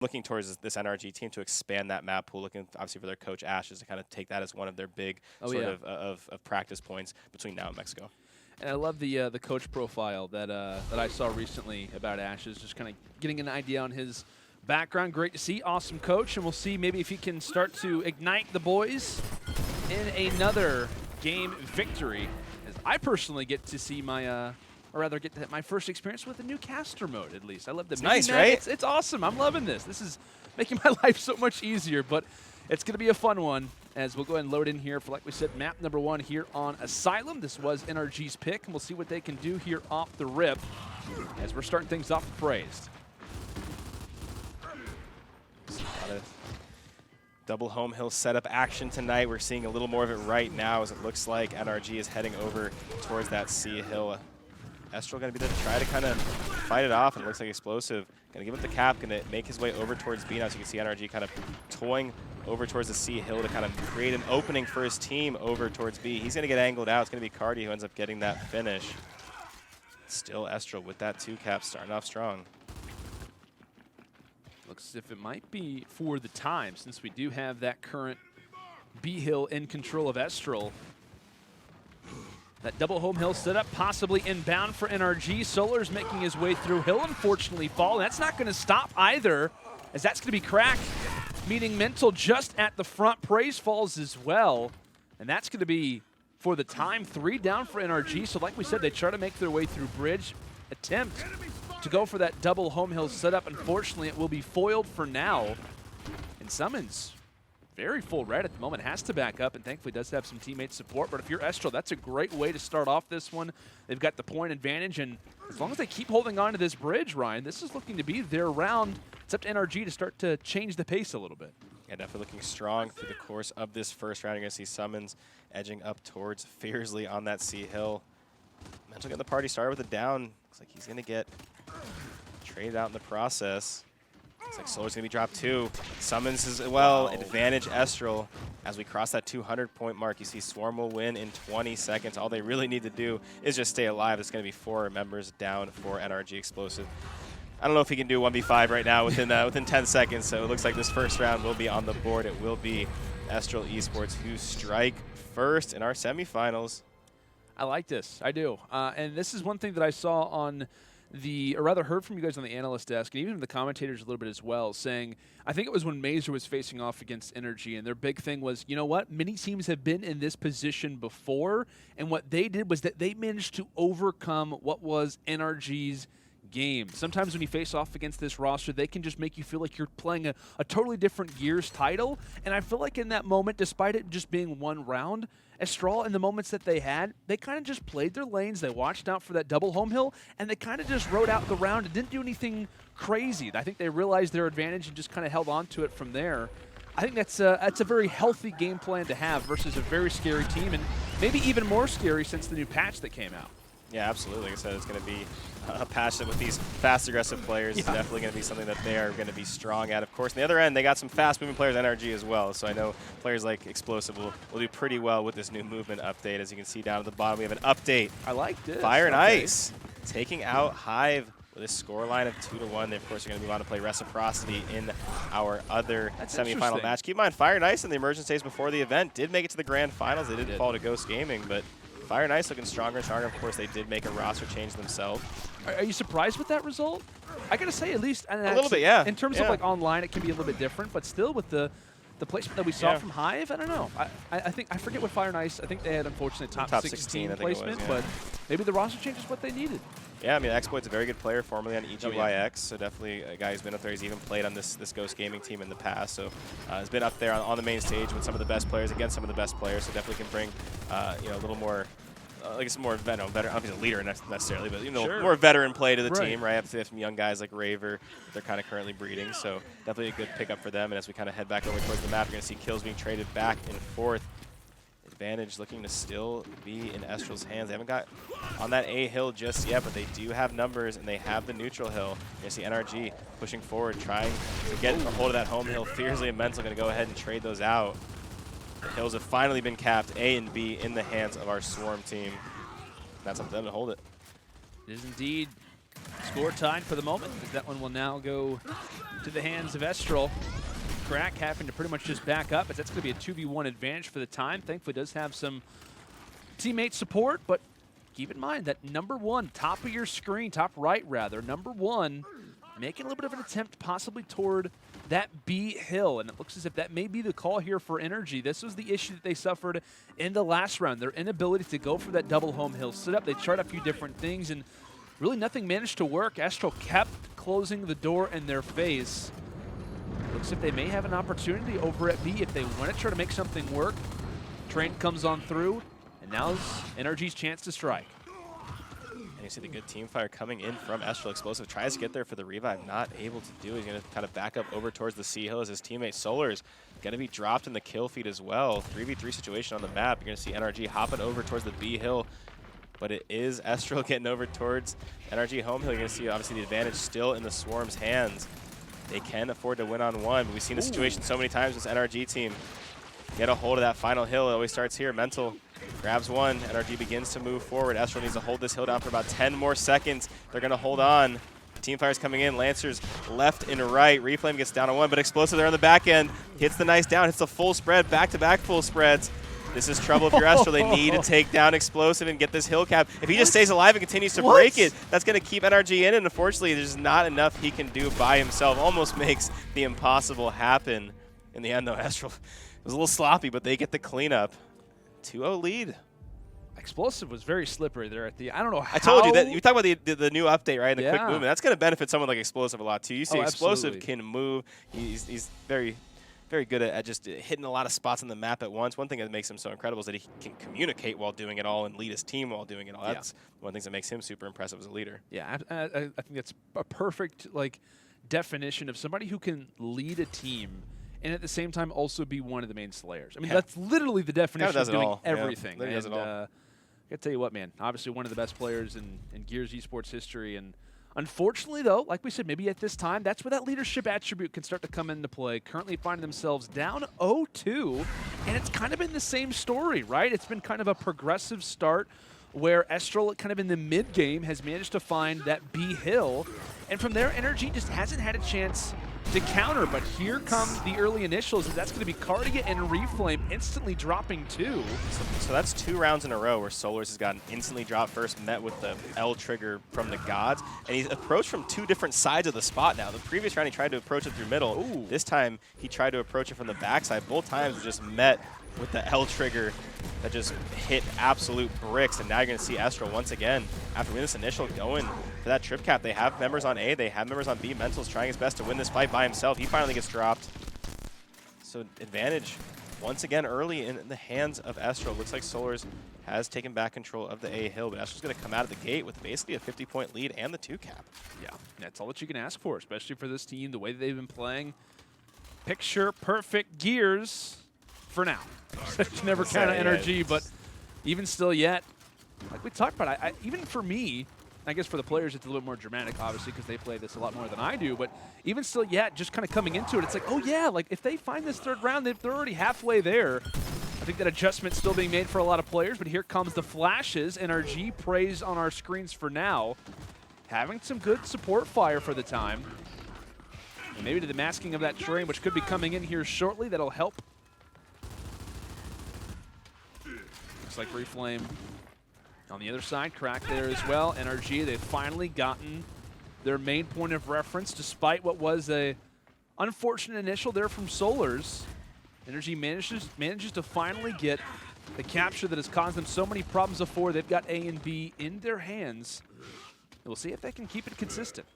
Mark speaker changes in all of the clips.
Speaker 1: looking towards this NRG team to expand that map pool, looking obviously for their coach Ashes to kind of take that as one of their big of practice points between now and Mexico.
Speaker 2: And I love the coach profile that I saw recently about Ashes, just kind of getting an idea on his background. Great to see, awesome coach, and we'll see maybe if he can start to ignite the boys in another game victory. As I personally get to see my, or rather get to my first experience with the new caster mode, at least. I love the
Speaker 1: It's nice, right?
Speaker 2: It's awesome. I'm loving this. This is making my life so much easier, but it's going to be a fun one as we'll go ahead and load in here for, like we said, map number 1 here on Asylum. This was NRG's pick, and we'll see what they can do here off the rip as we're starting things off with Praised.
Speaker 1: A lot of double home hill setup action tonight. We're seeing a little more of it right now as it looks like NRG is heading over towards that C hill. Estral going to be there to try to kind of fight it off, and it looks like Explosive going to give up the cap, going to make his way over towards B now. So you can see NRG kind of toying over towards the C hill to kind of create an opening for his team over towards B. He's going to get angled out. It's going to be Cardi who ends up getting that finish. Still Estral with that 2 cap starting off strong.
Speaker 2: Looks as if it might be for the time, since we do have that current B hill in control of Estral. That double home hill setup possibly inbound for NRG. Solar's making his way through. He'll unfortunately fall. That's not going to stop either, as that's going to be cracked, meaning Mental just at the front. Praise falls as well, and that's going to be, for the time, 3 down for NRG. So like we said, they try to make their way through bridge, attempt to go for that double home hill setup. Unfortunately, it will be foiled for now, and Summons, very full red at the moment, has to back up, and thankfully does have some teammate support. But if you're Estral, that's a great way to start off this one. They've got the point advantage, and as long as they keep holding on to this bridge, Ryan, this is looking to be their round. It's up to NRG to start to change the pace a little bit.
Speaker 1: Yeah, definitely looking strong through the course of this first round. You're going to see Summons edging up towards Fiercely on that C hill. Mental getting the party started with a down. Looks like he's going to get traded out in the process. Looks like Solar's going to be dropped too. Summons as well. Wow. Advantage Estral. As we cross that 200-point mark, you see Swarm will win in 20 seconds. All they really need to do is just stay alive. It's going to be 4 members down for NRG Explosive. I don't know if he can do 1v5 right now within 10 seconds, so it looks like this first round will be on the board. It will be Estral Esports who strike first in our semifinals.
Speaker 2: I like this. I do. And this is one thing that I saw on or rather heard from you guys on the analyst desk, and even the commentators a little bit as well, saying, I think it was when Mazer was facing off against NRG, and their big thing was, you know what, many teams have been in this position before, and what they did was that they managed to overcome what was NRG's game. Sometimes when you face off against this roster, they can just make you feel like you're playing a totally different Gears title, and I feel like in that moment, despite it just being 1 round, Estral, in the moments that they had, they kind of just played their lanes, they watched out for that double home hill, and they kind of just rode out the round and didn't do anything crazy. I think they realized their advantage and just kind of held on to it from there. I think that's a very healthy game plan to have versus a very scary team, and maybe even more scary since the new patch that came out.
Speaker 1: Yeah, absolutely. Like I said, it's going to be a patch that with these fast, aggressive players is definitely going to be something that they are going to be strong at. Of course, on the other end, they got some fast-moving players, NRG as well. So I know players like Explosive will do pretty well with this new movement update. As you can see down at the bottom, we have an update.
Speaker 2: I like this.
Speaker 1: Fire and Ice taking out Hive with a scoreline of 2-1. They, of course, are going to move on to play Reciprocity in our other semifinal match. Keep in mind, Fire and Ice in the Emergence days before the event did make it to the grand finals. They did fall to Ghost Gaming, but Fire and Ice looking stronger and stronger. Of course, they did make a roster change themselves.
Speaker 2: Are you surprised with that result? I gotta say, at least
Speaker 1: a little bit, yeah.
Speaker 2: In terms of like online, it can be a little bit different, but still with the placement that we saw from Hive, I don't know. I think I forget what Fire and Ice. I think they had unfortunately top 16 placement, but maybe the roster change is what they needed.
Speaker 1: Yeah, I mean, Exploit's a very good player, formerly on EGYX, so definitely a guy who's been up there. He's even played on this Ghost Gaming team in the past, so has been up there on the main stage with some of the best players, against some of the best players, so definitely can bring a little more, like some more veteran, obviously a leader necessarily, but more veteran play to the team, right? They have some young guys like Raver that they're kind of currently breeding, so definitely a good pickup for them. And as we kind of head back over towards the map, you're going to see kills being traded back and forth. Advantage looking to still be in Estral's hands. They haven't got on that A hill just yet, but they do have numbers and they have the neutral hill. You're going to see NRG pushing forward, trying to get a hold of that home hill. Fiercely and Mental going to go ahead and trade those out. The hills have finally been capped, A and B, in the hands of our Swarm team. That's up to them to hold it.
Speaker 2: It is indeed. Score tied for the moment, as that one will now go to the hands of Estral. Crack having to pretty much just back up, as that's going to be a 2v1 advantage for the time. Thankfully, does have some teammate support, but keep in mind that number one, top of your screen, top right rather, number one, making a little bit of an attempt possibly toward that B hill, and it looks as if that may be the call here for NRG. This was the issue that they suffered in the last round, their inability to go for that double home hill sit up. They tried a few different things, and really nothing managed to work. Estral kept closing the door in their face. Looks as if they may have an opportunity over at B if they want to try to make something work. Train comes on through, and now's NRG's chance to strike.
Speaker 1: And you see the good team fire coming in from Estral. Explosive tries to get there for the revive, not able to do it. He's going to kind of back up over towards the C hill as his teammate Solar's going to be dropped in the kill feed as well. 3v3 situation on the map. You're going to see NRG hopping over towards the B hill, but it is Estral getting over towards NRG home hill. You're going to see obviously the advantage still in the Swarm's hands. They can afford to win on one, but we've seen the situation so many times with this NRG team. Get a hold of that final hill. It always starts here. Mental grabs one. NRG begins to move forward. Estral needs to hold this hill down for about 10 more seconds. They're going to hold on. Teamfire's coming in. Lancers left and right. Reflame gets down on one, but Explosive there on the back end. Hits the nice down. Hits the full spread. Back-to-back full spreads. This is trouble if you're Estral. They need to take down Explosive and get this hill cap. If he just stays alive and continues to break it, that's going to keep NRG in, and unfortunately, there's not enough he can do by himself. Almost makes the impossible happen. In the end, though, Estral was a little sloppy, but they get the cleanup. 2-0 lead.
Speaker 2: Explosive was very slippery there at the, I don't know how.
Speaker 1: I told you that. You talk about the new update, right? And the quick movement. That's going to benefit someone like Explosive a lot, too. You see Explosive can move. He's very good at just hitting a lot of spots on the map at once. One thing that makes him so incredible is that he can communicate while doing it all and lead his team while doing it all. That's one of the things that makes him super impressive as a leader. Yeah,
Speaker 2: I think that's a perfect definition of somebody who can lead a team and at the same time also be one of the main slayers. I mean, that's literally the definition of doing everything.
Speaker 1: Yeah, does it all.
Speaker 2: I gotta tell you what, man, obviously one of the best players in Gears esports history, and unfortunately, though, like we said, maybe at this time, that's where that leadership attribute can start to come into play. Currently finding themselves down 0-2, and it's kind of been the same story, right? It's been kind of a progressive start where Estral, kind of in the mid-game, has managed to find that B hill, and from there, NRG just hasn't had a chance to counter, but here come the early initials, and that's going to be Cardia and Reflame instantly dropping two.
Speaker 1: So that's 2 rounds in a row where Solars has gotten instantly dropped first, met with the L trigger from the gods, and he's approached from 2 different sides of the spot now. The previous round he tried to approach it through middle.
Speaker 2: Ooh.
Speaker 1: This time he tried to approach it from the backside. Both times were just met with the L trigger that just hit absolute bricks, and now you're going to see Estral once again, after winning this initial, going for that trip cap. They have members on A, they have members on B. Mental's trying his best to win this fight by himself. He finally gets dropped. So advantage once again early in the hands of Estral. Looks like Solars has taken back control of the A hill, but Estral's going to come out of the gate with basically a 50-point lead and the 2 cap.
Speaker 2: Yeah, that's all that you can ask for, especially for this team, the way that they've been playing. Picture perfect Gears for now. Never count on NRG, but even still yet, like we talked about, even for me, I guess for the players it's a little more dramatic, obviously, because they play this a lot more than I do, but even still yet, just kind of coming into it, it's like, oh yeah, like if they find this 3rd round, they're already halfway there. I think that adjustment's still being made for a lot of players, but here comes the flashes. NRG praised on our screens for now, having some good support fire for the time. And maybe to the masking of that train, which could be coming in here shortly, that'll help. Looks like Reflame on the other side, Crack there as well. NRG, they've finally gotten their main point of reference, despite what was a unfortunate initial there from Solars. NRG manages to finally get the capture that has caused them so many problems before. They've got A and B in their hands. We'll see if they can keep it consistent.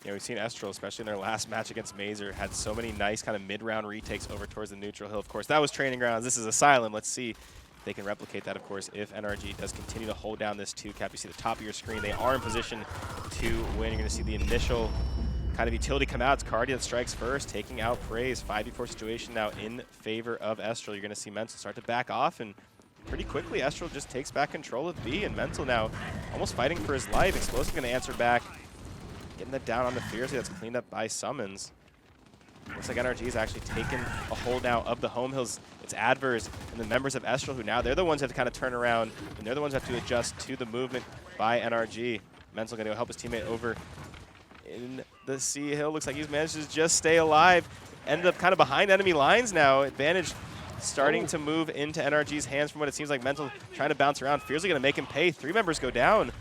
Speaker 1: Yeah, we've seen Estral, especially in their last match against Mazer, had so many nice kind of mid-round retakes over towards the neutral hill. Of course, that was Training Grounds. This is Asylum. Let's see if they can replicate that, of course, if NRG does continue to hold down this 2 cap. You see the top of your screen. They are in position to win. You're going to see the initial kind of utility come out. It's Cardia that strikes first, taking out Praise. 5v4 situation now in favor of Estral. You're going to see Mental start to back off, and pretty quickly Estral just takes back control of B, and Mental now almost fighting for his life. Explosive going to answer back, getting that down on the Fiercely. That's cleaned up by Summons. Looks like NRG has actually taken a hold now of the home hills. It's Advers and the members of Estral who now, they're the ones that have to kind of turn around, and they're the ones that have to adjust to the movement by NRG. Mental gonna go help his teammate over in the Sea Hill. Looks like he's managed to just stay alive. Ended up kind of behind enemy lines now. Advantage starting to move into NRG's hands from what it seems like. Mental trying to bounce around. Fiercely gonna make him pay. 3 members go down.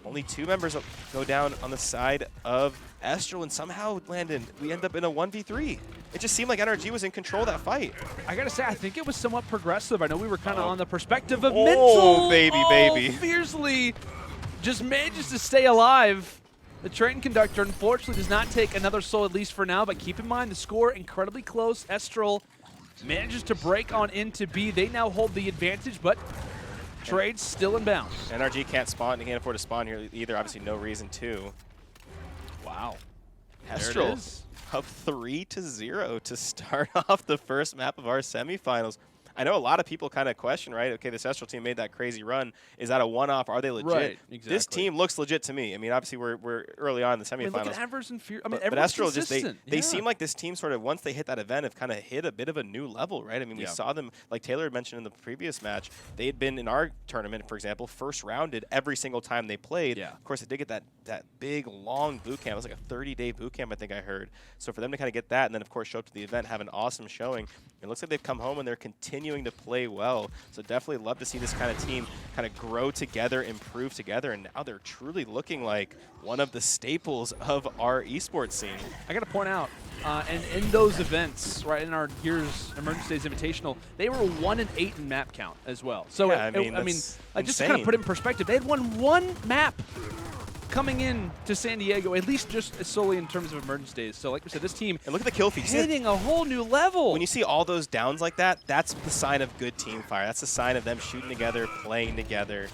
Speaker 1: Only 2 members go down on the side of Estral, and somehow, Landon, we end up in a 1v3. It just seemed like NRG was in control of that fight.
Speaker 2: I gotta say, I think it was somewhat progressive. I know we were kind of on the perspective of
Speaker 1: Mental.
Speaker 2: Baby. Fiercely just manages to stay alive. The train conductor, unfortunately, does not take another soul, at least for now, but keep in mind the score incredibly close. Estral manages to break on into B. They now hold the advantage, but Trade's still inbound.
Speaker 1: NRG can't spawn. They can't afford to spawn here either. Obviously, no reason to.
Speaker 2: Wow.
Speaker 1: Estral up 3-0 to start off the first map of our semifinals. I know a lot of people kind of question, right? Okay, this Estral team made that crazy run. Is that a one-off? Are they legit?
Speaker 2: Right, exactly.
Speaker 1: This team looks legit to me. I mean, obviously, we're early on in the semifinals.
Speaker 2: I mean, look at Adverse and Fear. I mean,
Speaker 1: but Estral just
Speaker 2: consistent.
Speaker 1: they seem like this team sort of once they hit that event have kind of hit a bit of a new level, right? I mean, we saw them, like Taylor had mentioned in the previous match, they had been in our tournament, for example, first rounded every single time they played.
Speaker 2: Yeah.
Speaker 1: Of course, they did get that big long boot camp. It was like a 30-day boot camp, I think I heard. So for them to kind of get that and then of course show up to the event, have an awesome showing, it looks like they've come home and they're continuing to play well. So definitely love to see this kind of team kind of grow together, improve together, and now they're truly looking like one of the staples of our esports scene.
Speaker 2: I got to point out, and in those events, right, in our Gears Emergence Days Invitational, they were 1-8 in map count as well. So
Speaker 1: yeah, I mean,
Speaker 2: just to kind of put it in perspective, they had won 1 map coming in to San Diego, at least just solely in terms of Emergence Days. So like we said, this team
Speaker 1: and look at the kill feeds.
Speaker 2: Hitting a whole new level.
Speaker 1: When you see all those downs like that, that's the sign of good team fire. That's the sign of them shooting together, playing together,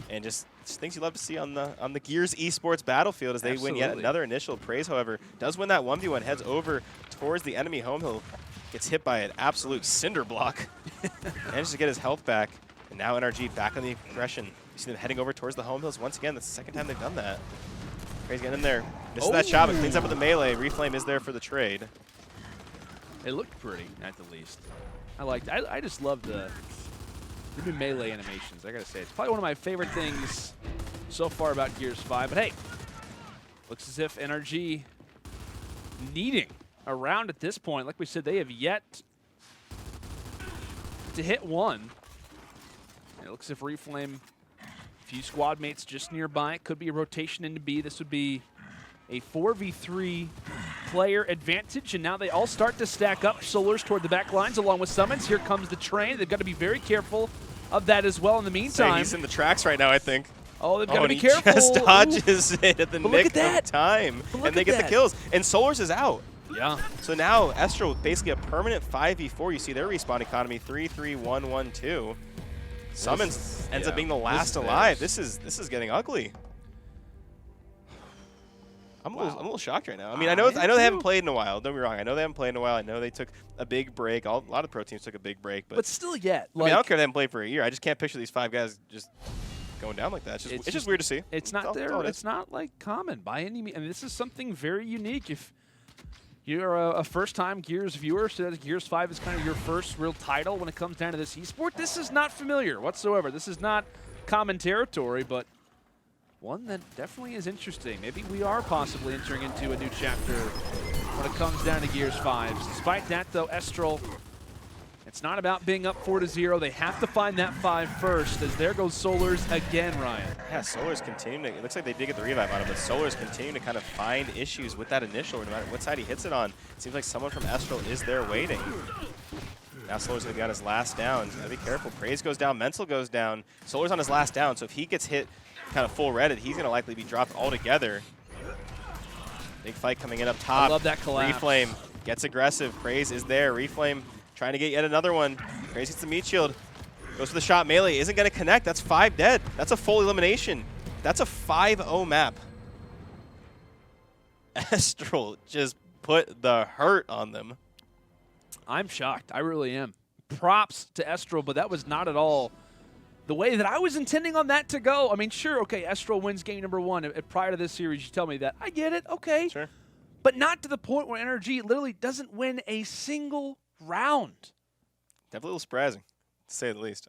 Speaker 1: and just things you love to see on the Gears Esports battlefield as they win yet another initial praise. However, does win that 1v1, heads over towards the enemy home hill, gets hit by an absolute cinder block, manages to get his health back, and now NRG back on the aggression. You see them heading over towards the home hills once again. That's the second time they've done that. Crazy getting in there. Misses that shot, but cleans up with the melee. Reflame is there for the trade.
Speaker 2: It looked pretty, at the least. I just love the new melee animations, I gotta say. It's probably one of my favorite things so far about Gears 5. But hey, looks as if NRG needing a round at this point. Like we said, they have yet to hit one. It looks as if Reflame, few squad mates just nearby. It could be a rotation into B. This would be a 4v3 player advantage, and now they all start to stack up. Solars toward the back lines along with Summons. Here comes the train. They've got to be very careful of that as well in the meantime.
Speaker 1: He's in the tracks right now, I think.
Speaker 2: Oh, they've got to be careful.
Speaker 1: He just dodges it at the nick of time, and they get the kills. And Solars is out.
Speaker 2: Yeah.
Speaker 1: So now Estral with basically a permanent 5v4. You see their respawn economy 3-3-1-1-2. Summons ends up being the last alive. This is getting ugly. I'm a little shocked right now. I mean, I know they haven't played in a while. Don't be wrong. I know they haven't played in a while. I know they took a big break. A lot of pro teams took a big break, but
Speaker 2: still yet.
Speaker 1: I mean, I don't care if they haven't played for a year. I just can't picture these 5 guys just going down like that. It's just weird to see.
Speaker 2: It's not there. It's not like common by any means. I mean, this is something very unique. If you're a first-time Gears viewer, so that Gears 5 is kind of your first real title when it comes down to this esport, this is not familiar whatsoever. This is not common territory, but one that definitely is interesting. Maybe we are possibly entering into a new chapter when it comes down to Gears 5. Despite that, though, Estral, it's not about being up 4-0. They have to find that 5 first, as there goes Solars again, Ryan.
Speaker 1: Yeah, Solars continuing to, it looks like they did get the revive on it, but Solars continuing to kind of find issues with that initial, no matter what side he hits it on. It seems like someone from Estral is there waiting. Now Solars going to be on his last down. He's got to be careful. Praise goes down, Mental goes down. Solars on his last down, so if he gets hit kind of full redded, he's going to likely be dropped altogether. Big fight coming in up top.
Speaker 2: I love that collapse.
Speaker 1: Reflame gets aggressive. Praise is there. Reflame trying to get yet another one. Praise gets the meat shield. Goes for the shot. Melee isn't going to connect. That's 5 dead. That's a full elimination. That's a 5-0 map. Estral just put the hurt on them.
Speaker 2: I'm shocked. I really am. Props to Estral, but that was not at all the way that I was intending on that to go. I mean, sure, okay, Estral wins game number 1. Prior to this series, you tell me that. I get it, okay.
Speaker 1: Sure.
Speaker 2: But not to the point where NRG literally doesn't win a single round.
Speaker 1: Definitely a little surprising, to say the least.